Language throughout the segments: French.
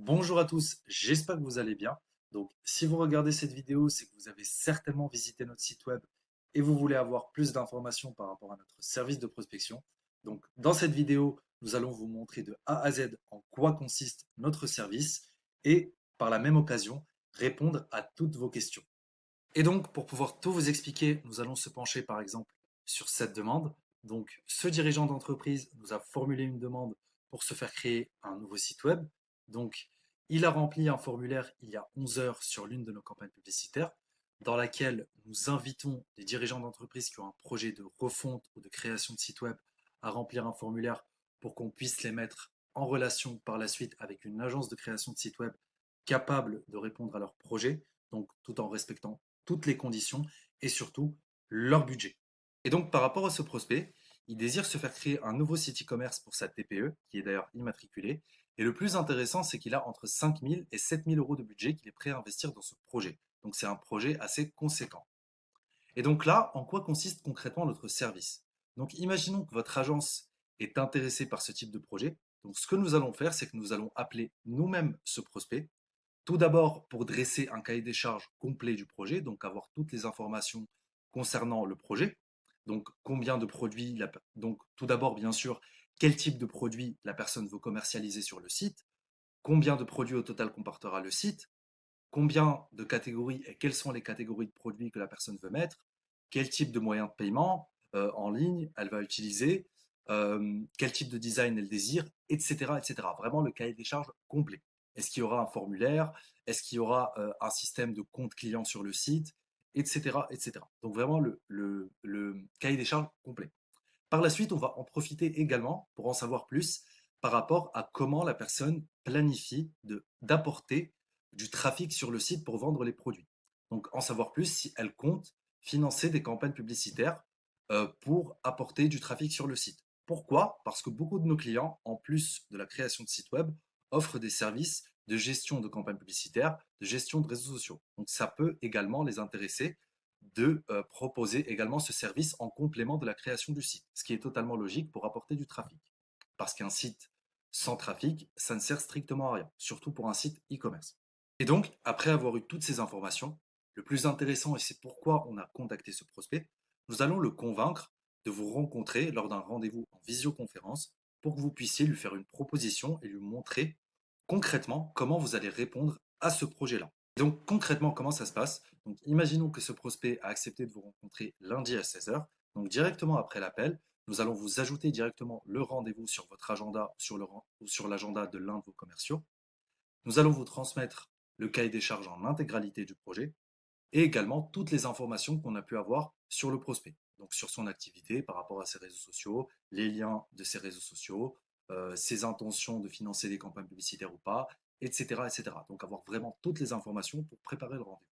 Bonjour à tous, j'espère que vous allez bien. Donc, si vous regardez cette vidéo, c'est que vous avez certainement visité notre site web et vous voulez avoir plus d'informations par rapport à notre service de prospection. Donc, dans cette vidéo, nous allons vous montrer de A à Z en quoi consiste notre service et, par la même occasion, répondre à toutes vos questions. Et donc, pour pouvoir tout vous expliquer, nous allons se pencher par exemple sur cette demande. Donc, ce dirigeant d'entreprise nous a formulé une demande pour se faire créer un nouveau site web. Donc, il a rempli un formulaire il y a 11 heures sur l'une de nos campagnes publicitaires, dans laquelle nous invitons les dirigeants d'entreprise qui ont un projet de refonte ou de création de site web à remplir un formulaire pour qu'on puisse les mettre en relation par la suite avec une agence de création de site web capable de répondre à leur projet, donc tout en respectant toutes les conditions et surtout leur budget. Et donc par rapport à ce prospect, il désire se faire créer un nouveau site e-commerce pour sa TPE, qui est d'ailleurs immatriculée. Et le plus intéressant, c'est qu'il a entre 5 000 et 7 000 euros de budget qu'il est prêt à investir dans ce projet. Donc c'est un projet assez conséquent. Et donc là, en quoi consiste concrètement notre service? Donc imaginons que votre agence est intéressée par ce type de projet. Donc ce que nous allons faire, c'est que nous allons appeler nous-mêmes ce prospect. Tout d'abord pour dresser un cahier des charges complet du projet, donc avoir toutes les informations concernant le projet. Donc combien de produits, donc tout d'abord bien sûr, quel type de produit la personne veut commercialiser sur le site, combien de produits au total comportera le site, combien de catégories et quelles sont les catégories de produits que la personne veut mettre, quel type de moyen de paiement en ligne elle va utiliser, quel type de design elle désire, etc., etc. Vraiment le cahier des charges complet. Est-ce qu'il y aura un formulaire? Est-ce qu'il y aura un système de compte client sur le site? Etc., etc. Donc vraiment le cahier des charges complet. Par la suite, on va en profiter également pour en savoir plus par rapport à comment la personne planifie d'apporter du trafic sur le site pour vendre les produits. Donc, en savoir plus si elle compte financer des campagnes publicitaires pour apporter du trafic sur le site. Pourquoi? Parce que beaucoup de nos clients, en plus de la création de sites web, offrent des services de gestion de campagnes publicitaires, de gestion de réseaux sociaux. Donc, ça peut également les intéresser de proposer également ce service en complément de la création du site, ce qui est totalement logique pour apporter du trafic. Parce qu'un site sans trafic, ça ne sert strictement à rien, surtout pour un site e-commerce. Et donc, après avoir eu toutes ces informations, le plus intéressant, et c'est pourquoi on a contacté ce prospect, nous allons le convaincre de vous rencontrer lors d'un rendez-vous en visioconférence pour que vous puissiez lui faire une proposition et lui montrer concrètement comment vous allez répondre à ce projet-là. Donc concrètement, comment ça se passe? Donc imaginons que ce prospect a accepté de vous rencontrer lundi à 16 heures. Donc directement après l'appel, nous allons vous ajouter directement le rendez-vous sur votre agenda ou sur l'agenda de l'un de vos commerciaux. Nous allons vous transmettre le cahier des charges en intégralité du projet et également toutes les informations qu'on a pu avoir sur le prospect. Donc sur son activité par rapport à ses réseaux sociaux, les liens de ses réseaux sociaux, ses intentions de financer des campagnes publicitaires ou pas, etc., etc. Donc avoir vraiment toutes les informations pour préparer le rendez-vous.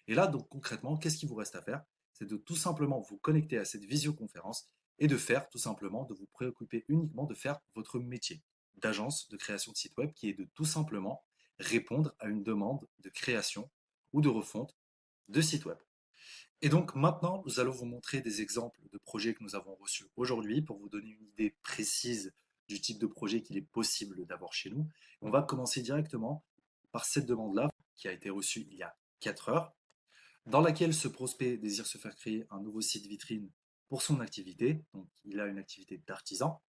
Et là, donc concrètement, qu'est-ce qu'il vous reste à faire? C'est de tout simplement vous connecter à cette visioconférence et de faire tout simplement, de vous préoccuper uniquement de faire votre métier d'agence de création de site web qui est de tout simplement répondre à une demande de création ou de refonte de site web. Et donc maintenant, nous allons vous montrer des exemples de projets que nous avons reçus aujourd'hui pour vous donner une idée précise du type de projet qu'il est possible d'avoir chez nous. On va commencer directement par cette demande-là qui a été reçue il y a 4 heures, dans laquelle ce prospect désire se faire créer un nouveau site vitrine pour son activité. Donc il a une activité d'artisan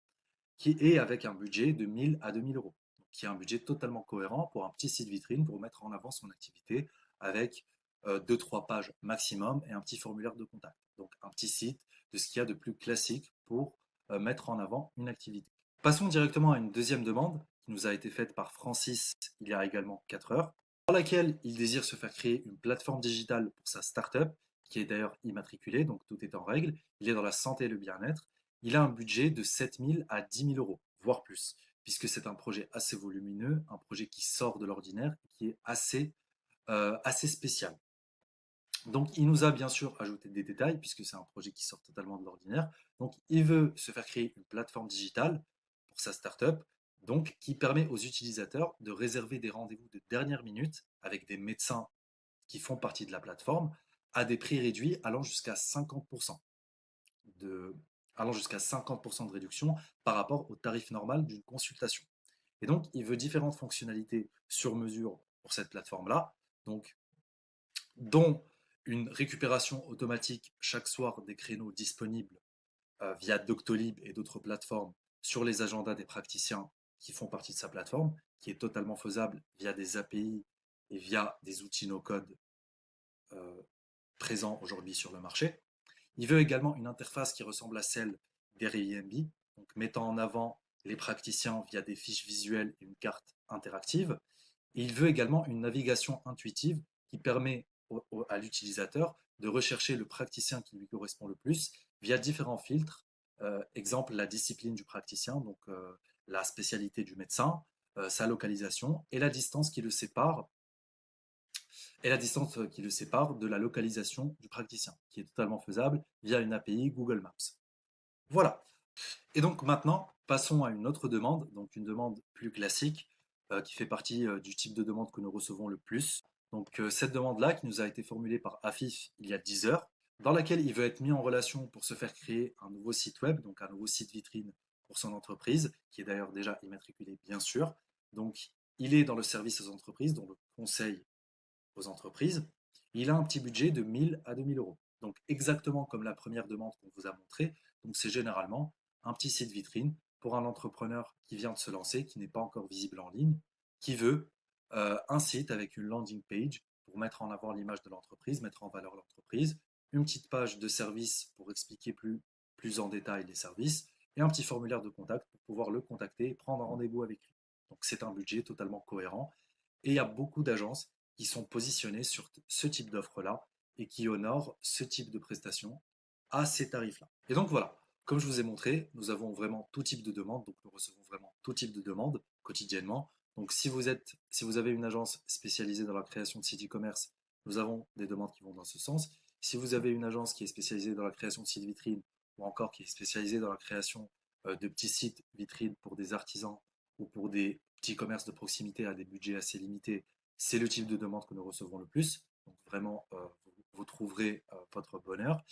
qui est avec un budget de 1000 à 2000 euros, donc qui est un budget totalement cohérent pour un petit site vitrine pour mettre en avant son activité avec 2-3 pages maximum et un petit formulaire de contact. Donc un petit site de ce qu'il y a de plus classique pour mettre en avant une activité. Passons directement à une deuxième demande qui nous a été faite par Francis il y a également 4 heures, dans laquelle il désire se faire créer une plateforme digitale pour sa startup, qui est d'ailleurs immatriculée, donc tout est en règle. Il est dans la santé et le bien-être. Il a un budget de 7 000 à 10 000 euros, voire plus, puisque c'est un projet assez volumineux, un projet qui sort de l'ordinaire, qui est assez spécial. Donc, il nous a bien sûr ajouté des détails, puisque c'est un projet qui sort totalement de l'ordinaire. Donc, il veut se faire créer une plateforme digitale pour sa startup, donc qui permet aux utilisateurs de réserver des rendez-vous de dernière minute avec des médecins qui font partie de la plateforme à des prix réduits allant jusqu'à 50% de, allant jusqu'à 50% de réduction par rapport au tarif normal d'une consultation. Et donc, il veut différentes fonctionnalités sur mesure pour cette plateforme-là, donc, dont une récupération automatique chaque soir des créneaux disponibles via Doctolib et d'autres plateformes sur les agendas des praticiens qui font partie de sa plateforme, qui est totalement faisable via des API et via des outils no-code euh, présents aujourd'hui sur le marché. Il veut également une interface qui ressemble à celle d'Airbnb, donc mettant en avant les praticiens via des fiches visuelles et une carte interactive. Et il veut également une navigation intuitive qui permet à l'utilisateur de rechercher le praticien qui lui correspond le plus via différents filtres. Exemple, la discipline du praticien, donc la spécialité du médecin, sa localisation et la distance qui le sépare de la localisation du praticien, qui est totalement faisable via une API Google Maps. Voilà. Et donc maintenant, passons à une autre demande, donc une demande plus classique, qui fait partie du type de demande que nous recevons le plus. Donc cette demande-là, qui nous a été formulée par Afif il y a 10 heures, dans laquelle il veut être mis en relation pour se faire créer un nouveau site web, donc un nouveau site vitrine pour son entreprise, qui est d'ailleurs déjà immatriculé bien sûr. Donc il est dans le service aux entreprises, dans le conseil aux entreprises. Il a un petit budget de 1000 à 2000 euros. Donc exactement comme la première demande qu'on vous a montrée. Donc c'est généralement un petit site vitrine pour un entrepreneur qui vient de se lancer, qui n'est pas encore visible en ligne, qui veut un site avec une landing page pour mettre en avant l'image de l'entreprise, mettre en valeur l'entreprise, une petite page de service pour expliquer plus en détail les services, et un petit formulaire de contact pour pouvoir le contacter et prendre un rendez-vous avec lui. Donc c'est un budget totalement cohérent. Et il y a beaucoup d'agences qui sont positionnés sur ce type d'offre-là et qui honorent ce type de prestations à ces tarifs-là. Et donc voilà, comme je vous ai montré, nous avons vraiment tout type de demandes, donc nous recevons vraiment tout type de demandes quotidiennement. Donc si vous avez une agence spécialisée dans la création de sites e-commerce, nous avons des demandes qui vont dans ce sens. Si vous avez une agence qui est spécialisée dans la création de sites vitrines ou encore qui est spécialisée dans la création de petits sites vitrines pour des artisans ou pour des petits commerces de proximité à des budgets assez limités, c'est le type de demande que nous recevons le plus. Donc vraiment, vous trouverez votre bonheur.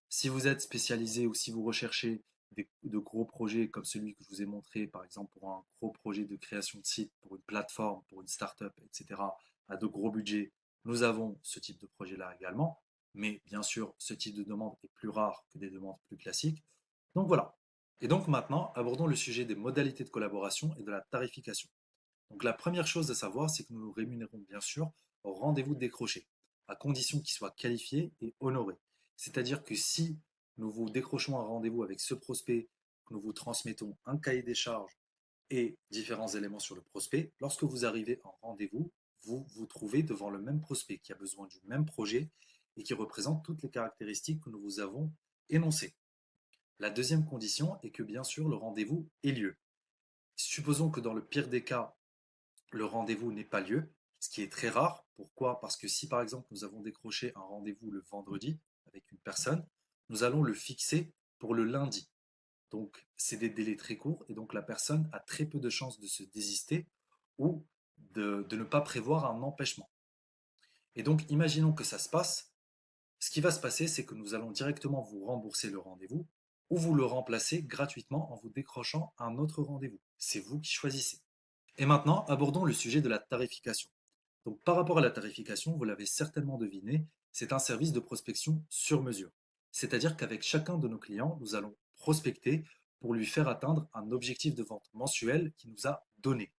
Si vous êtes spécialisé ou si vous recherchez de gros projets comme celui que je vous ai montré, par exemple pour un gros projet de création de site, pour une plateforme, pour une startup, etc., à de gros budgets, nous avons ce type de projet-là également. Mais bien sûr, ce type de demande est plus rare que des demandes plus classiques. Donc voilà. Et donc maintenant, abordons le sujet des modalités de collaboration et de la tarification. Donc la première chose à savoir, c'est que nous nous rémunérons bien sûr au rendez-vous décroché, à condition qu'il soit qualifié et honoré. C'est-à-dire que si nous vous décrochons un rendez-vous avec ce prospect, que nous vous transmettons un cahier des charges et différents éléments sur le prospect, lorsque vous arrivez en rendez-vous, vous vous trouvez devant le même prospect qui a besoin du même projet et qui représente toutes les caractéristiques que nous vous avons énoncées. La deuxième condition est que bien sûr le rendez-vous ait lieu. Supposons que dans le pire des cas, le rendez-vous n'ait pas lieu, ce qui est très rare. Pourquoi? Parce que si par exemple nous avons décroché un rendez-vous le vendredi avec une personne, nous allons le fixer pour le lundi. Donc c'est des délais très courts et donc la personne a très peu de chances de se désister ou de ne pas prévoir un empêchement. Et donc imaginons que ça se passe. Ce qui va se passer, c'est que nous allons directement vous rembourser le rendez-vous ou vous le remplacer gratuitement en vous décrochant un autre rendez-vous. C'est vous qui choisissez. Et maintenant, abordons le sujet de la tarification. Donc, par rapport à la tarification, vous l'avez certainement deviné, c'est un service de prospection sur mesure. C'est-à-dire qu'avec chacun de nos clients, nous allons prospecter pour lui faire atteindre un objectif de vente mensuel qu'il nous a donné.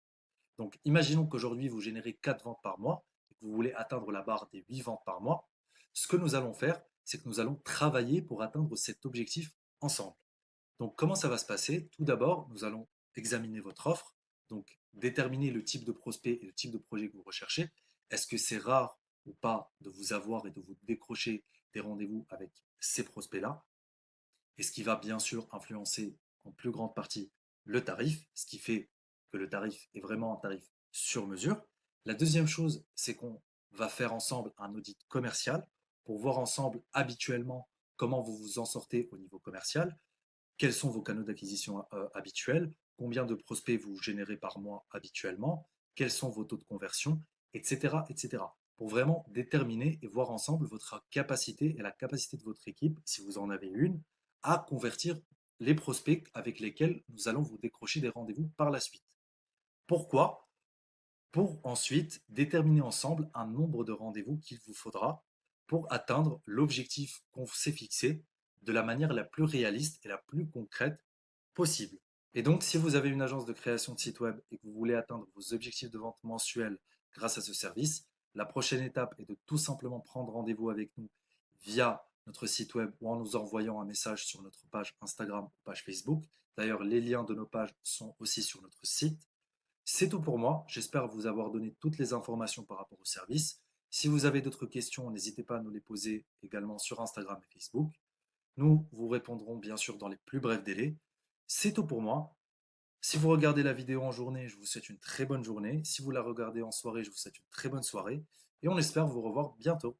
Donc, imaginons qu'aujourd'hui, vous générez 4 ventes par mois et que vous voulez atteindre la barre des 8 ventes par mois. Ce que nous allons faire, c'est que nous allons travailler pour atteindre cet objectif ensemble. Donc, comment ça va se passer? Tout d'abord, nous allons examiner votre offre, donc déterminer le type de prospect et le type de projet que vous recherchez. Est-ce que c'est rare ou pas de vous avoir et de vous décrocher des rendez-vous avec ces prospects-là? Et ce qui va bien sûr influencer en plus grande partie le tarif, ce qui fait que le tarif est vraiment un tarif sur mesure. La deuxième chose, c'est qu'on va faire ensemble un audit commercial pour voir ensemble habituellement comment vous vous en sortez au niveau commercial, quels sont vos canaux d'acquisition habituels, combien de prospects vous générez par mois habituellement, quels sont vos taux de conversion, etc., etc. Pour vraiment déterminer et voir ensemble votre capacité et la capacité de votre équipe, si vous en avez une, à convertir les prospects avec lesquels nous allons vous décrocher des rendez-vous par la suite. Pourquoi? Pour ensuite déterminer ensemble un nombre de rendez-vous qu'il vous faudra pour atteindre l'objectif qu'on s'est fixé de la manière la plus réaliste et la plus concrète possible. Et donc, si vous avez une agence de création de site web et que vous voulez atteindre vos objectifs de vente mensuels grâce à ce service, la prochaine étape est de tout simplement prendre rendez-vous avec nous via notre site web ou en nous envoyant un message sur notre page Instagram ou page Facebook. D'ailleurs, les liens de nos pages sont aussi sur notre site. C'est tout pour moi. J'espère vous avoir donné toutes les informations par rapport au service. Si vous avez d'autres questions, n'hésitez pas à nous les poser également sur Instagram et Facebook. Nous vous répondrons bien sûr dans les plus brefs délais. C'est tout pour moi. Si vous regardez la vidéo en journée, je vous souhaite une très bonne journée. Si vous la regardez en soirée, je vous souhaite une très bonne soirée. Et on espère vous revoir bientôt.